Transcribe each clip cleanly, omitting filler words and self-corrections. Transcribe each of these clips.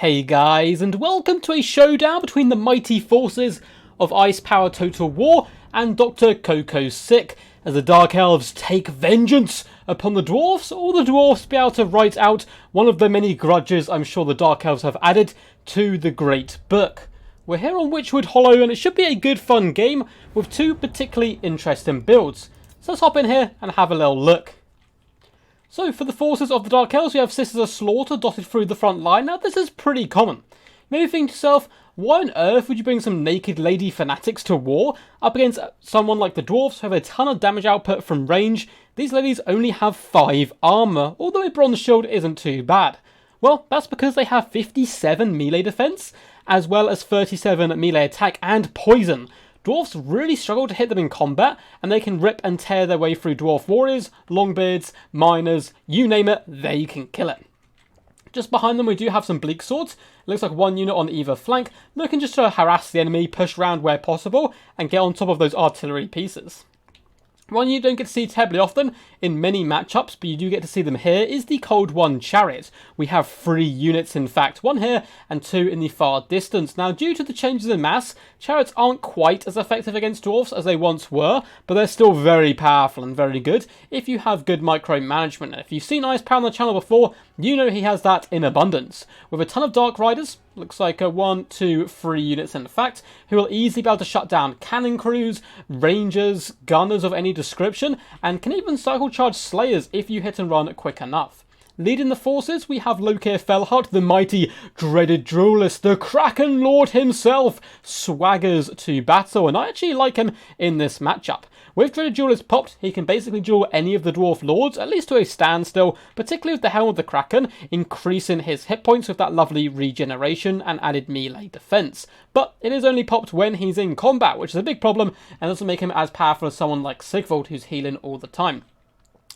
Hey guys, and welcome to a showdown between the mighty forces of Ice Power Total War and Dr. Coco Sick, as the Dark Elves take vengeance upon the Dwarfs, or the Dwarfs be able to write out one of the many grudges I'm sure the Dark Elves have added to the Great Book. We're here on Witchwood Hollow, and it should be a good fun game with two particularly interesting builds. So let's hop in here and have a little look. So, for the forces of the Dark Elves, we have Sisters of Slaughter dotted through the front line. Now, this is pretty common. You may think to yourself, why on earth would you bring some naked lady fanatics to war up against someone like the Dwarfs who have a ton of damage output from range? These ladies only have 5 armour, although a bronze shield isn't too bad. Well, that's because they have 57 melee defense, as well as 37 melee attack and poison. Dwarfs really struggle to hit them in combat, and they can rip and tear their way through Dwarf Warriors, Longbeards, Miners, you name it, they can kill it. Just behind them we do have some Bleak Swords. It looks like one unit on either flank, looking just to harass the enemy, push around where possible, and get on top of those artillery pieces. One you don't get to see terribly often in many matchups, but you do get to see them here, is the Cold One Chariot. We have 3 units in fact, 1 here and 2 in the far distance. Now, due to the changes in mass, Chariots aren't quite as effective against Dwarfs as they once were, but they're still very powerful and very good if you have good micromanagement. And if you've seen Ice Power on the channel before, you know he has that in abundance. With a ton of Dark Riders, looks like 1, 2, 3 units in fact, who will easily be able to shut down cannon crews, rangers, gunners of any description, and can even cycle charge slayers if you hit and run quick enough. Leading the forces, we have Lokir Felhart, the mighty dreaded duelist, the Kraken Lord himself, swaggers to battle, and I actually like him in this matchup. With Dreaded Duelist popped, he can basically duel any of the Dwarf Lords, at least to a standstill, particularly with the Helm of the Kraken, increasing his hit points with that lovely regeneration and added melee defense. But it is only popped when he's in combat, which is a big problem, and doesn't make him as powerful as someone like Sigvald, who's healing all the time.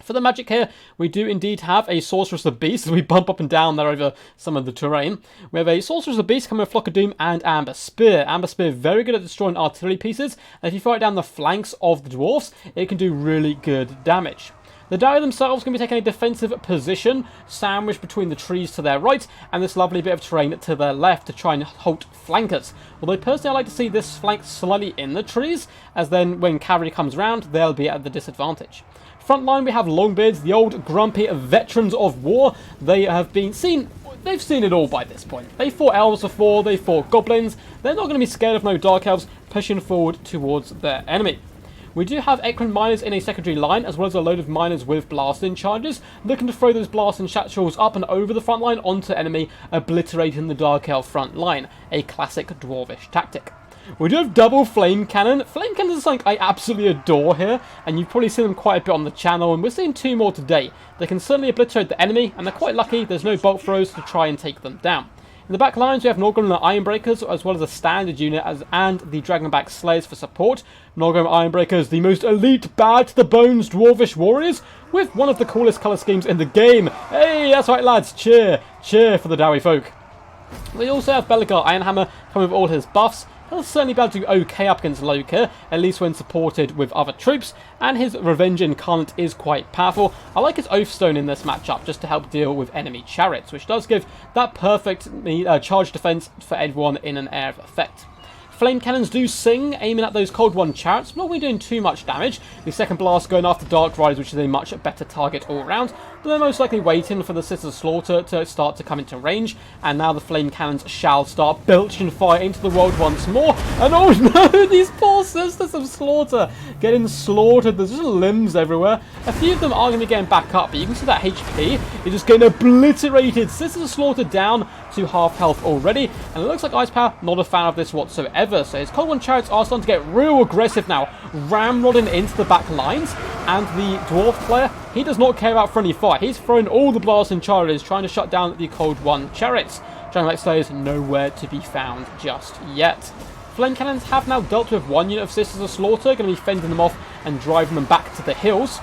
For the magic here, we do indeed have a Sorceress of Beast, as we bump up and down there over some of the terrain. We have a Sorceress of Beast coming with Flock of Doom and Amber Spear. Amber Spear very good at destroying artillery pieces, and if you fire it down the flanks of the Dwarfs, it can do really good damage. The Dire themselves can be taking a defensive position, sandwiched between the trees to their right, and this lovely bit of terrain to their left to try and halt flankers. Although personally I like to see this flank slightly in the trees, as then when cavalry comes round, they'll be at the disadvantage. Front line we have Longbeards, the old grumpy veterans of war. They have been seen, they've seen it all by this point. They fought elves before, they fought goblins. They're not going to be scared of no dark elves pushing forward towards their enemy. We do have Equine Miners in a secondary line, as well as a load of miners with blasting charges, looking to throw those blasting satchels up and over the front line onto enemy, obliterating the Dark Elf front line, a classic dwarvish tactic. We do have double flame cannon. Flame cannon is something I absolutely adore here, and you've probably seen them quite a bit on the channel, and we're seeing 2 more today. They can certainly obliterate the enemy, and they're quite lucky there's no bolt throws to try and take them down. In the back lines, we have Norgrim and the Ironbreakers, as well as a standard unit and the Dragonback Slayers for support. Norgrim Ironbreakers, the most elite, bad to the bones dwarvish warriors, with one of the coolest colour schemes in the game. Hey, that's right lads, cheer, cheer for the Dowie folk. We also have Belagar Ironhammer coming with all his buffs. He'll certainly be able to do okay up against Lokir, at least when supported with other troops, and his Revenge Incarnate is quite powerful. I like his Oathstone in this matchup, just to help deal with enemy chariots, which does give that perfect charge defense for everyone in an area of effect. Flame cannons do sing, aiming at those Cold One Chariots, not really doing too much damage. The second blast going after Dark Riders, which is a much better target all around, but they're most likely waiting for the Sisters of Slaughter to start to come into range, and now the flame cannons shall start belching fire into the world once more. And oh no, these poor Sisters of Slaughter getting slaughtered. There's just limbs everywhere. A few of them are going to be getting back up, but you can see that HP is just getting obliterated. Sisters of Slaughter down to half health already, and it looks like Ice Power not a fan of this whatsoever. So his Cold One Chariots are starting to get real aggressive now, ramrodding into the back lines, and the Dwarf player, he does not care about friendly fire. He's throwing all the blasting charges, trying to shut down the Cold One Chariots. Dragonback Slayers nowhere to be found just yet. Flame Cannons have now dealt with 1 unit of Sisters of Slaughter, going to be fending them off and driving them back to the hills.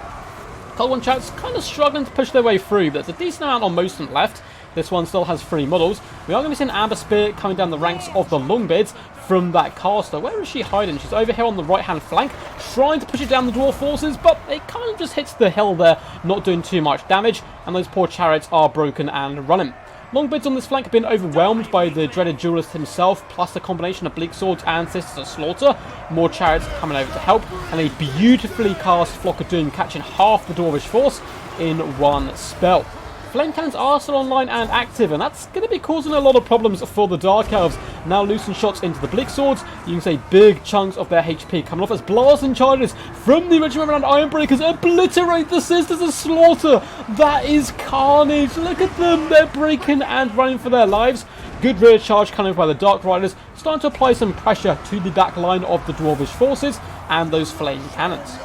Cold One Chariots kind of struggling to push their way through, but there's a decent amount on most of them left. This one still has 3 models. We are going to be seeing Amber Spear coming down the ranks of the Longbeards from that caster. Where is she hiding? She's over here on the right-hand flank, trying to push it down the Dwarf forces, but it kind of just hits the hill there, not doing too much damage, and those poor chariots are broken and running. Longbeards on this flank have been overwhelmed by the dreaded duelist himself, plus the combination of bleak swords and Sisters of Slaughter. More chariots coming over to help, and a beautifully cast Flock of Doom catching half the Dwarvish force in one spell. Flame cannons are still online and active, and that's going to be causing a lot of problems for the Dark Elves. Now loosen shots into the bleak swords, you can say big chunks of their HP coming off as blasting charges from the Regiment around Ironbreakers obliterate the Sisters of Slaughter. That is carnage. Look at them, they're breaking and running for their lives. Good rear charge coming by the Dark Riders, starting to apply some pressure to the back line of the Dwarvish forces and those flame cannons.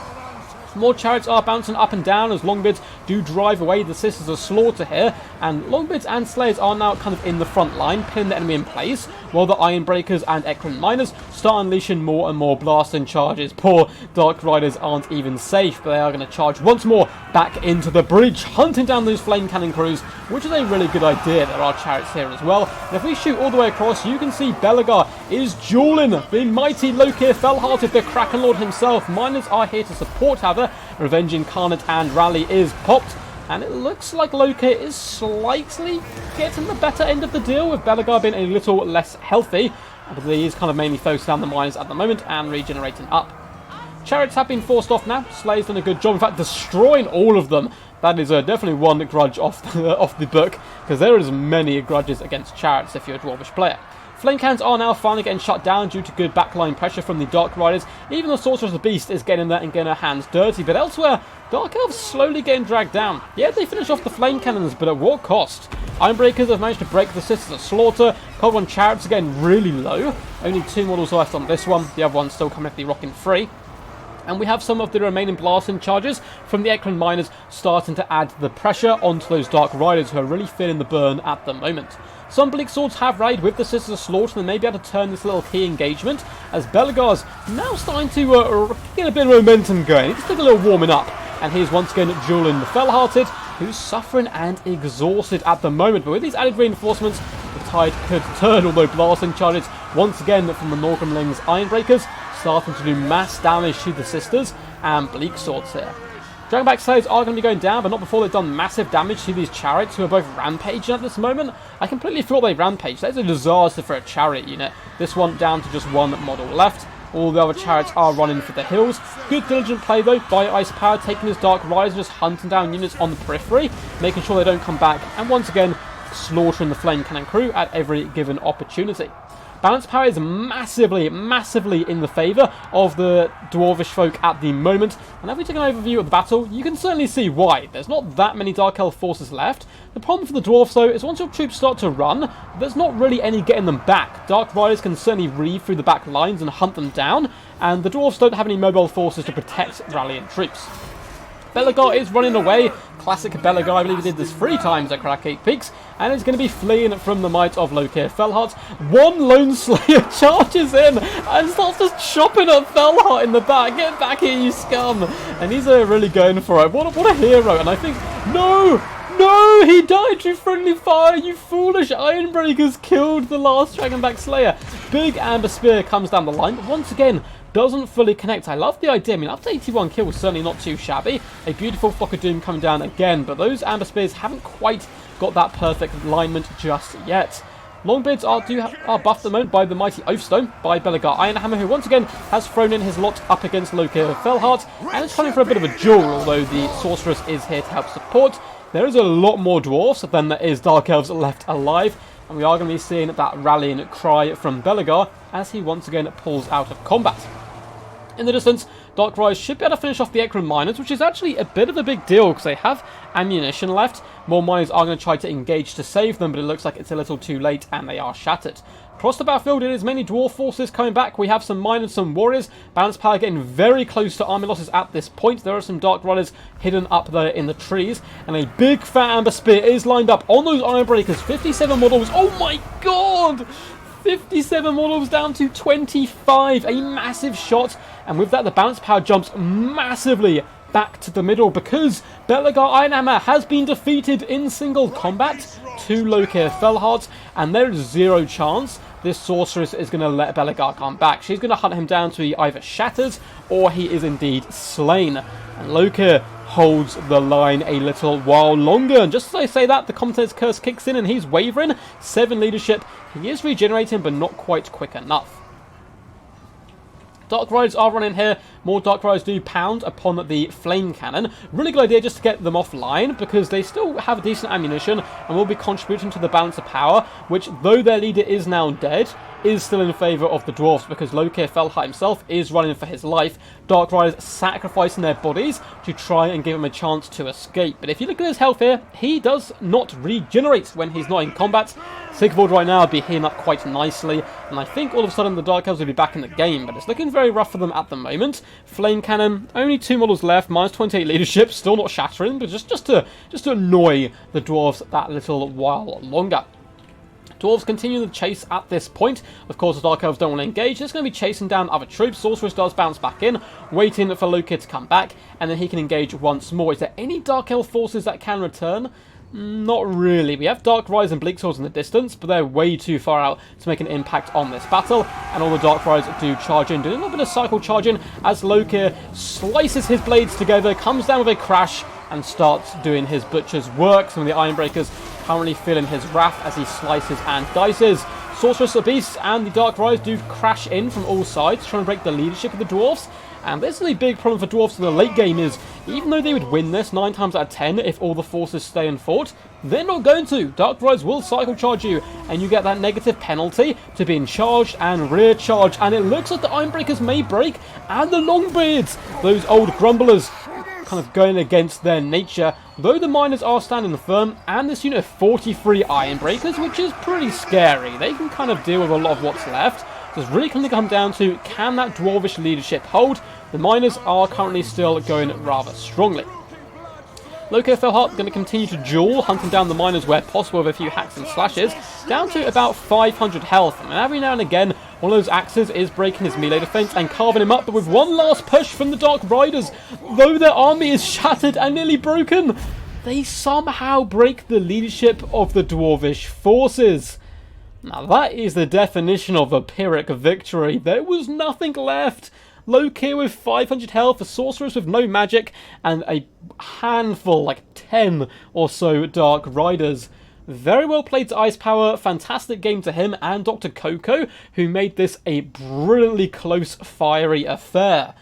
More chariots are bouncing up and down as Longbeards do drive away the Sisters of Slaughter here, and Longbeards and Slayers are now kind of in the front line, pinning the enemy in place, while the Ironbreakers and Ekrant Miners start unleashing more and more blasting charges. Poor Dark Riders aren't even safe, but they are going to charge once more back into the breach, hunting down those flame cannon crews, which is a really good idea. There are chariots here as well, and if we shoot all the way across, you can see Belegar is dueling the mighty Lokir Fellhearted, the Kraken Lord himself. Miners are here to support, however. Revenging Carnage and Rally is popped, and it looks like Lokir is slightly getting the better end of the deal, with Belegar being a little less healthy, but he is kind of mainly focused on the miners at the moment and regenerating up. Chariots have been forced off now. Slay's done a good job, in fact, destroying all of them. That is definitely one grudge off the book, because there is many grudges against chariots if you're a Dwarvish player. Flame cannons are now finally getting shut down due to good backline pressure from the Dark Riders. Even the Sorceress of the Beast is getting there and getting her hands dirty, but elsewhere, Dark Elves slowly getting dragged down. Yeah, they finish off the flame cannons, but at what cost? Ironbreakers have managed to break the Sisters of Slaughter. Cold One chariots are getting really low. Only 2 models left on this one. The other one's still coming at the rocking free. And we have some of the remaining blasting charges from the Ekrant Miners starting to add the pressure onto those Dark Riders who are really feeling the burn at the moment. Some bleak swords have rallied with the Sisters of Slaughter and may be able to turn this little key engagement as Belegar's now starting to get a bit of momentum going. It's taking a little warming up, and he's once again dueling the Fellhearted, who's suffering and exhausted at the moment. But with these added reinforcements, the tide could turn, although blasting charges once again from the Norgrimling's Ironbreakers starting to do mass damage to the Sisters and bleak swords here. Dragonback Slayers are going to be going down, but not before they've done massive damage to these chariots who are both rampaging at this moment. I completely forgot they rampaged. That's a disaster for a chariot unit. This one down to just 1 model left. All the other chariots are running for the hills. Good diligent play though by Ice Power, taking his Dark Riders, just hunting down units on the periphery, making sure they don't come back, and once again slaughtering the Flame Cannon crew at every given opportunity. Balance power is massively in the favour of the Dwarvish folk at the moment, and if we take an overview of the battle, you can certainly see why. There's not that many Dark Elf forces left. The problem for the Dwarfs though is once your troops start to run, there's not really any getting them back. Dark Riders can certainly read through the back lines and hunt them down, and the Dwarfs don't have any mobile forces to protect rallying troops. Belegar is running away. Classic Belegar, I believe he did this 3 times at Crackgate Peaks, and is going to be fleeing from the might of Lokir Fellheart. One lone Slayer charges in and starts just chopping at Fellheart in the back. Get back here, you scum! And he's really going for it. What a hero! And I think, no, he died through friendly fire. You foolish Ironbreakers killed the last Dragonback Slayer. Big Amber Spear comes down the line, but once again, doesn't fully connect. I love the idea. I mean, up to 81 kills, certainly not too shabby. A beautiful Flock of Doom coming down again, but those Amber Spears haven't quite got that perfect alignment just yet. Longbeards are buffed at the moment by the mighty Oathstone, by Belegar Ironhammer, who once again has thrown in his lot up against Lokir Fellheart, and is coming for a bit of a duel, although the Sorceress is here to help support. There is a lot more Dwarfs than there is Dark Elves left alive, and we are going to be seeing that rallying cry from Belegar as he once again pulls out of combat. In the distance, Dark Riders should be able to finish off the Ekrant Miners, which is actually a bit of a big deal because they have ammunition left. More miners are going to try to engage to save them, but it looks like it's a little too late and they are shattered. Across the battlefield, it is many Dwarf forces coming back. We have some miners, some warriors. Balance power getting very close to army losses at this point. There are some Dark Riders hidden up there in the trees, and a big fat Amber Spear is lined up on those Ironbreakers. 57 models. Oh my god! 57 models down to 25. A massive shot. And with that, the balance power jumps massively back to the middle because Belegar Ironhammer has been defeated in single combat to Lokir Fellheart, and there is 0 chance this Sorceress is going to let Belegar come back. She's going to hunt him down to he either shatters or he is indeed slain. And Lokir holds the line a little while longer. And just as I say that, the commentator's curse kicks in and he's wavering. 7 leadership. He is regenerating, but not quite quick enough. Dark Riders are running here. More Dark Riders do pound upon the flame cannon. Really good idea just to get them offline, because they still have decent ammunition and will be contributing to the balance of power, which, though their leader is now dead, is still in favour of the Dwarfs, because Loki Felhart himself is running for his life. Dark Riders sacrificing their bodies to try and give him a chance to escape. But if you look at his health here, he does not regenerate when he's not in combat. Sigvald right now would be healing up quite nicely, and I think all of a sudden the Dark Elves will be back in the game, but it's looking very rough for them at the moment. Flame Cannon, only 2 models left, minus 28 leadership, still not shattering, but just to annoy the Dwarves that little while longer. Dwarves continue the chase at this point. Of course, the Dark Elves don't want to engage. It's going to be chasing down other troops. Sorceress does bounce back in, waiting for Loki to come back, and then he can engage once more. Is there any Dark Elf forces that can return? Not really. We have Dark Riders and Bleak Swords in the distance, but they're way too far out to make an impact on this battle. And all the Dark Riders do charge in, doing a little bit of cycle charging as Loki slices his blades together, comes down with a crash, and starts doing his butcher's work. Some of the Ironbreakers currently feeling his wrath as he slices and dices. Sorceress, the Beast, and the Dark Riders do crash in from all sides, trying to break the leadership of the Dwarfs. And this is a big problem for Dwarfs in the late game, is even though they would win this 9 times out of 10 if all the forces stay and fought, they're not going to. Dark Riders will cycle charge you, and you get that negative penalty to being charged and rear charged. And it looks like the Ironbreakers may break, and the Longbeards, those old grumblers, kind of going against their nature, though the miners are standing firm, and this unit of 43 Ironbreakers, which is pretty scary. They can kind of deal with a lot of what's left. So it's really going to come down to, can that dwarvish leadership hold? The miners are currently still going rather strongly. Loki Felhart going to continue to duel, hunting down the miners where possible with a few hacks and slashes, down to about 500 health. And every now and again, one of those axes is breaking his melee defense and carving him up, but with one last push from the Dark Riders, though their army is shattered and nearly broken, they somehow break the leadership of the dwarvish forces. Now that is the definition of a Pyrrhic victory. There was nothing left. Loki with 500 health, a sorceress with no magic, and a handful, like 10 or so Dark Riders. Very well played to Ice Power, fantastic game to him and Dr. Coco, who made this a brilliantly close, fiery affair.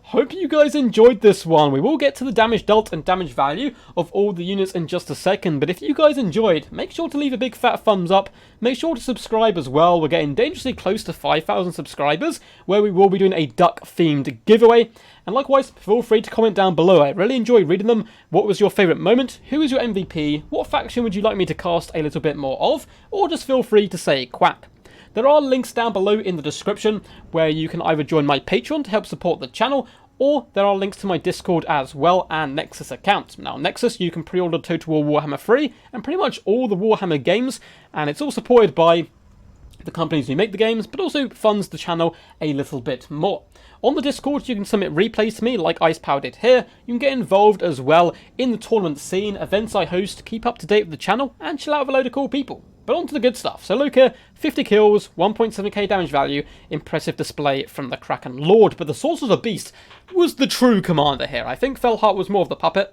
Hope you guys enjoyed this one. We will get to the damage dealt and damage value of all the units in just a second, but if you guys enjoyed, make sure to leave a big fat thumbs up. Make sure to subscribe as well. We're getting dangerously close to 5,000 subscribers, where we will be doing a duck-themed giveaway. And likewise, feel free to comment down below. I really enjoy reading them. What was your favourite moment? Who is your MVP? What faction would you like me to cast a little bit more of? Or just feel free to say quack. There are links down below in the description where you can either join my Patreon to help support the channel, or there are links to my Discord as well and Nexus account. Now, Nexus, you can pre-order Total War Warhammer 3 and pretty much all the Warhammer games, and it's all supported by the companies who make the games, but also funds the channel a little bit more. On the Discord, you can submit replays to me like Ice Power did here. You can get involved as well in the tournament scene, events I host, keep up to date with the channel, and chill out with a load of cool people. But on to the good stuff. So Loki, 50 kills, 1.7k damage value, impressive display from the Kraken Lord. But the Sorcerer's Beast was the true commander here. I think Felhart was more of the puppet,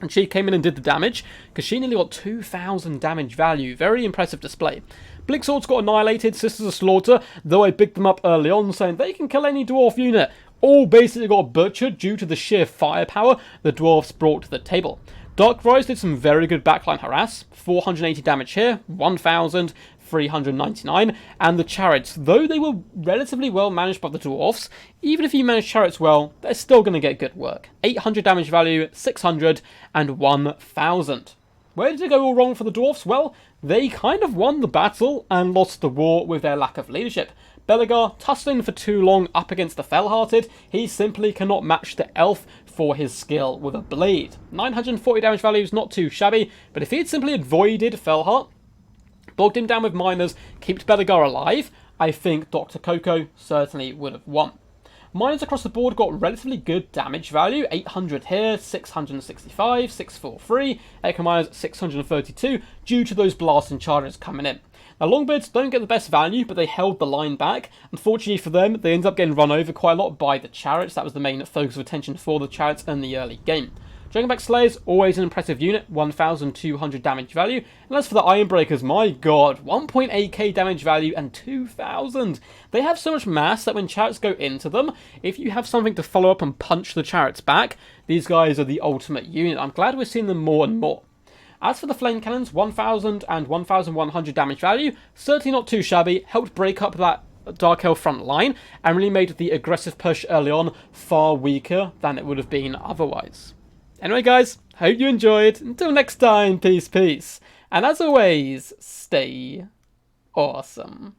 and she came in and did the damage, because she nearly got 2,000 damage value. Very impressive display. Bleak Swords got annihilated, Sisters of Slaughter, though I bigged them up early on, saying they can kill any dwarf unit. All basically got butchered due to the sheer firepower the dwarfs brought to the table. Dark Riders did some very good backline harass, 480 damage here, 1,399, and the Chariots, though they were relatively well managed by the Dwarfs, even if you manage Chariots well, they're still going to get good work. 800 damage value, 600, and 1,000. Where did it go all wrong for the Dwarfs? Well, they kind of won the battle and lost the war with their lack of leadership. Belegar tussling for too long up against the Fellhearted, he simply cannot match the Elf for his skill with a blade. 940 damage value is not too shabby, but if he had simply avoided Felhart, bogged him down with miners, kept Belegar alive, I think Dr. Coco certainly would have won. Miners across the board got relatively good damage value, 800 here, 665, 643, Echo Miners 632, due to those blasts and charges coming in. Longbeards don't get the best value, but they held the line back. Unfortunately for them, they ended up getting run over quite a lot by the Chariots. That was the main focus of attention for the Chariots in the early game. Dragonback Slayers, always an impressive unit, 1,200 damage value. And as for the Ironbreakers, my god, 1.8k damage value and 2,000. They have so much mass that when Chariots go into them, if you have something to follow up and punch the Chariots back, these guys are the ultimate unit. I'm glad we're seeing them more and more. As for the Flame Cannons, 1,000 and 1,100 damage value, certainly not too shabby, helped break up that Dark Elf front line, and really made the aggressive push early on far weaker than it would have been otherwise. Anyway guys, hope you enjoyed. Until next time, peace, peace. And as always, stay awesome.